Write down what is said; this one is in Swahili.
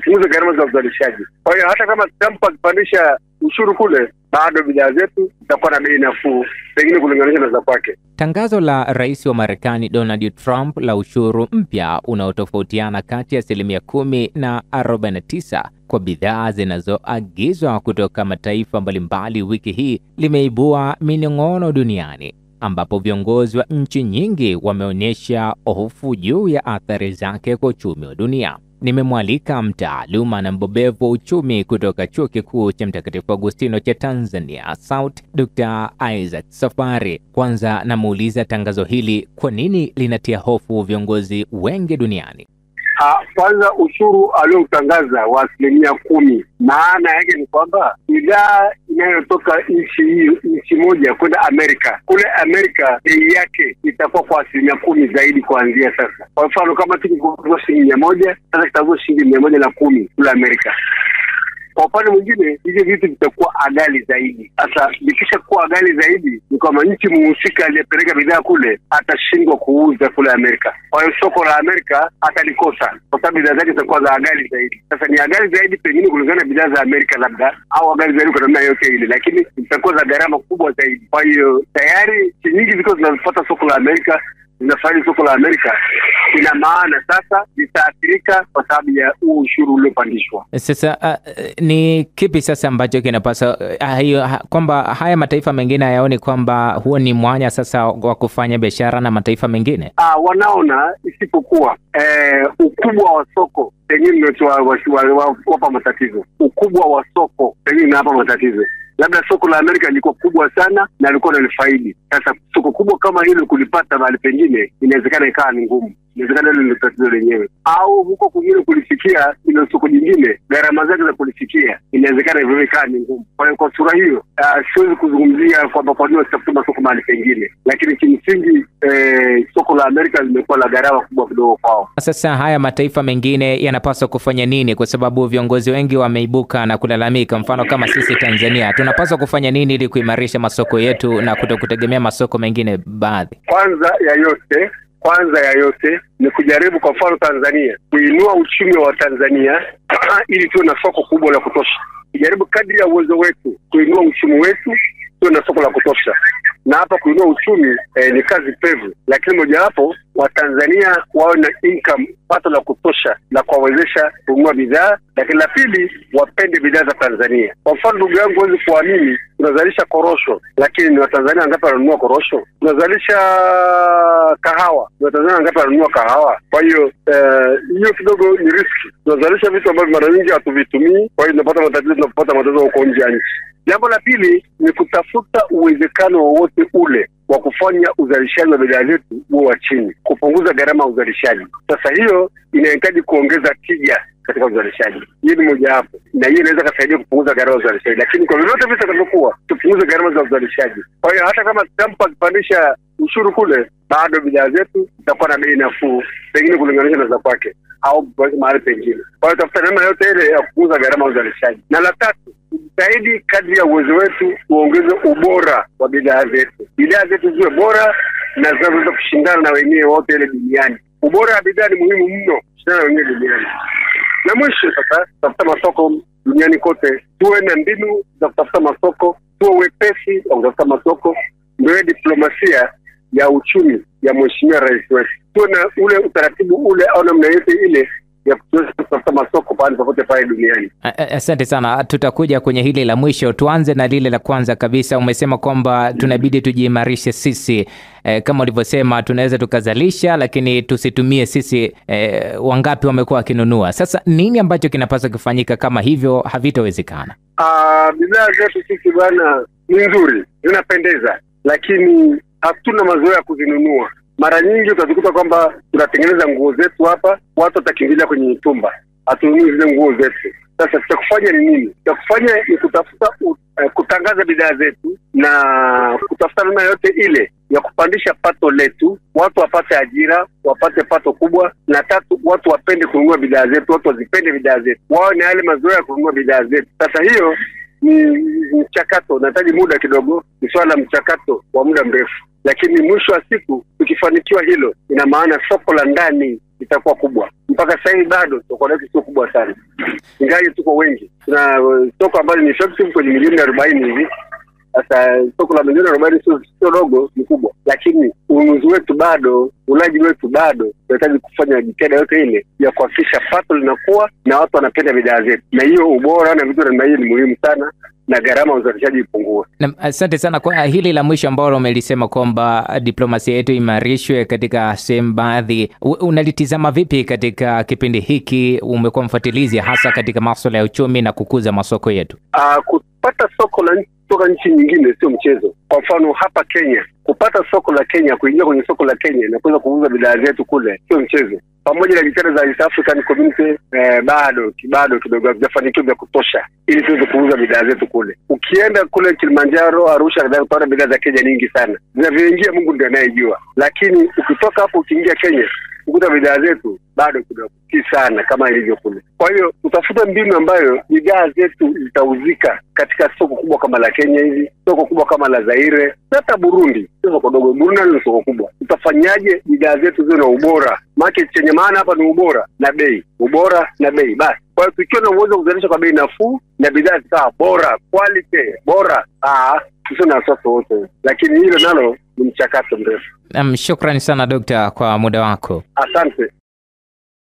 tupunguze gharama za uzalishaji. Kwa hiyo hata kama Trump akipandisha ushuru kule, bado bidhaa zetu zitakuwa na bei nafuu, pengine kulinganisha na za kwake. Tangazo la Rais wa Marekani Donald Trump la ushuru mpya unaotofautiana kati ya 10% na 49% kwa bidhaa zinazoagizwa kutoka mataifa mbalimbali wiki hii limeibua minong'ono duniani, ambapo viongozi wa nchi nyingi wameonyesha hofu juu ya athari zake kwa uchumi wa dunia. Nimemwalika mtaaluma na mbobevu wa uchumi kutoka Chuo Kikuu cha Mtakatifu Agustino cha Tanzania SAUT, Dr. Isaac Safari. Kwanza namuuliza tangazo hili kwa nini linatia hofu viongozi wengi duniani? Kwanza ushuru aliotangaza wa 10%, maana yake ni kwamba bidhaa inayotoka nchi moja kwenda Amerika, kule Amerika bei yake itakuwa kwa 10% zaidi kuanzia sasa. Kwa mfano kama tukikuwa shilingi 100, sasa kitakuwa shilingi 110 kule Amerika. Kwa upande mwingine hizo vitu vitakuwa ghali zaidi. Sasa vikisha kuwa ghali zaidi, ni kama nchi muhusika aliyepeleka bidhaa kule atashindwa kuuza kule Amerika. Kwa hiyo soko la Amerika atalikosa kwa sababu bidhaa zake zitakuwa za ghali zaidi. Sasa ni ghali zaidi pengine kulingana na bidhaa za Amerika labda, au ghali zaidi kwa namna yote ile, lakini zitakuwa za gharama kubwa zaidi. Kwa hiyo tayari nchi nyingi ziko zinafuata soko la Amerika, zinafanya soko la Amerika, ina maana sasa litaathirika kwa sababu ya ushuru uliopandishwa. Sasa ni kipi sasa ambacho kinapaswa kwamba haya mataifa mengine hayaoni kwamba huo ni mwanya sasa wa kufanya biashara na mataifa mengine? Wanaona, isipokuwa ukubwa wa soko pengine wapa matatizo. Ukubwa wa soko pengine hapa matatizo. Labda soko la Amerika liko kubwa sana na liko na faida. Sasa soko kubwa kama hilo kulipata mahali pengine inawezekana ikawa ni ngumu. Inawezekana hilo ndio tatizo lenyewe. Au huko kwingine kulifikia ile soko jingine, gharama zake za kulifikia inawezekana hivyo ikawa ni ngumu. Kwa hiyo kwa sura hiyo siwezi kuzungumzia kwamba kwa nini wasitafuta soko mahali pengine, lakini kimsingi soko la Amerika limekuwa la gharama kubwa kidogo kwao. Sasa haya mataifa mengine yanapaswa kufanya nini? Kwa sababu viongozi wengi wameibuka na kulalamika, mfano kama sisi Tanzania, tunapaswa kufanya nini ili kuimarisha masoko yetu na kutokutegemea masoko mengine baadhi? Kwanza ya yote ni kujaribu, kwa mfano Tanzania, kuinua uchumi wa Tanzania ili tuwe na soko kubwa la kutosha. Kujaribu kadri ya uwezo wetu kuinua uchumi wetu, tuwe na soko la kutosha. Na hapa kuinua uchumi ni kazi pevu, lakini mojawapo wa Tanzania wawe na income, pato la kutosha la kuwawezesha kununua bidhaa. Lakini la pili, wapende bidhaa za Tanzania. Kwa mfano ndugu yangu, huwezi kuamini, tunazalisha korosho, lakini ni Watanzania wangapi wananunua korosho? Tunazalisha kahawa, ni Watanzania wangapi wananunua kahawa? Kwa hiyo hiyo kidogo ni riski. Tunazalisha vitu ambavyo mara nyingi hatuvitumii, kwa hiyo tunapata matatizo huko nje ya nchi. Jambo la pili ni kutafuta uwezekano wowote ule wa kufanya uzalishaji wa bidhaa zetu uwe wa chini, kupunguza gharama ya uzalishaji. Sasa hiyo inahitaji kuongeza tija katika uzalishaji. Hiyo ni moja hapo, na hiyo inaweza kusaidia kupunguza gharama za uzalishaji, lakini kwa vyovyote vitakavyokuwa tupunguze gharama za uzalishaji. Kwa hiyo hata kama Trump akipandisha ushuru kule, bado bidhaa zetu zitakuwa na bei nafuu, pengine kulinganisha na za kwake au mahali pengine. Kwa hiyo tafuta namna yote ile ya kupunguza gharama za uzalishaji. Na la tatu, zaidi kadri ya uwezo wetu kuongeza ubora wa bidhaa zetu. Bidhaa zetu ziwe bora na zinaweza kushindana na wenyewe wote ile duniani. Ubora wa bidhaa ni muhimu mno kushindana na wenyewe duniani. Na mwisho sasa, tafuta masoko duniani kote. Tuwe na mbinu za kutafuta masoko, tuwe wepesi wa kutafuta masoko. Ndio diplomasia ya uchumi ya Mheshimiwa Rais wetu. Tuwe na ule utaratibu ule au namna yote ile ya kutafuta masoko popote pale duniani. Asante sana. Tutakuja kwenye hili la mwisho. Tuanze na lile la kwanza kabisa. Umesema kwamba tunabidi tujiimarishe sisi. Kama ulivyosema, tunaweza tukazalisha lakini tusitumie sisi. Wangapi wamekuwa wakinunua? Sasa nini ambacho kinapaswa kufanyika kama hivyo havitawezekana? Bidhaa zetu sisi bwana ni nzuri, zinapendeza, lakini hatuna mazoea ya kuzinunua. Mara nyingi utazikuta kwamba tunatengeneza nguo zetu hapa, watu watakimbilia kwenye mitumba, hatununui zile nguo zetu. Sasa tutakufanya ni nini? Tutakufanya ni kutafuta kutangaza bidhaa zetu na kutafuta namna yote ile ya kupandisha pato letu, watu wapate ajira, wapate pato kubwa. Na tatu, watu wapende kununua bidhaa zetu, watu wazipende bidhaa zetu, wao ni yale mazoea ya kununua bidhaa zetu. Sasa hiyo ni mchakato, unahitaji muda kidogo, ni swala la mchakato wa muda mrefu. Lakini mwisho wa siku tukifanikiwa hilo, ina maana soko la ndani litakuwa kubwa. Mpaka sasa hivi bado soko letu sio kubwa sana. ingawa tuko wengi. Tuna soko ambalo ni effective kwenye milioni 40 hivi. Sasa soko la milioni 40 sio dogo, ni kubwa, lakini ununuzi wetu bado, ulaji wetu bado. Tunahitaji kufanya jitihada yote ile ya kuhakikisha pato linakuwa na watu wanapenda bidhaa zetu, na hiyo ubora na vitu namna hiyo ni muhimu sana, na gharama ya uzalishaji ipungue. Asante sana kwa hili la mwisho ambalo umelisema kwamba diplomasia yetu imarishwe katika sehemu baadhi. Unalitizama vipi katika kipindi hiki? Umekuwa mfuatilizi hasa katika masuala ya uchumi na kukuza masoko yetu. Kupata soko la kutoka nchi nyingine sio mchezo. Kwa mfano hapa Kenya, kupata soko la Kenya, kuingia kwenye soko la Kenya na kuweza kuuza bidhaa zetu kule sio mchezo. Pamoja na jitihada za East African Community bado kidogo hajafanikiwa vya kutosha ili tuweze kuuza bidhaa zetu kule. Ukienda kule Kilimanjaro, Arusha, utaona bidhaa za Kenya nyingi sana. Zinavyoingia Mungu ndiye anayejua. Lakini ukitoka hapo ukiingia Kenya, ukuta bidhaa zetu bado kidogo si sana kama ilivyo kule. Kwa hiyo utafuta mbinu ambayo bidhaa zetu zitauzika katika soko kubwa kama la Kenya hivi, soko kubwa kama la Zaire, hata Burundi. Soko dogo, Burundi ni soko kubwa. Utafanyaje bidhaa zetu ziwe na ubora? Market chenye maana hapa ni ubora na bei. Ubora na bei basi. Kwa hiyo tukiwa na uwezo kuzalisha kwa bei nafuu na bidhaa zikawa bora, quality bora, sio na soko wote. Lakini hilo nalo ni mchakato mrefu. Shukrani sana Dr. kwa muda wako. Asante.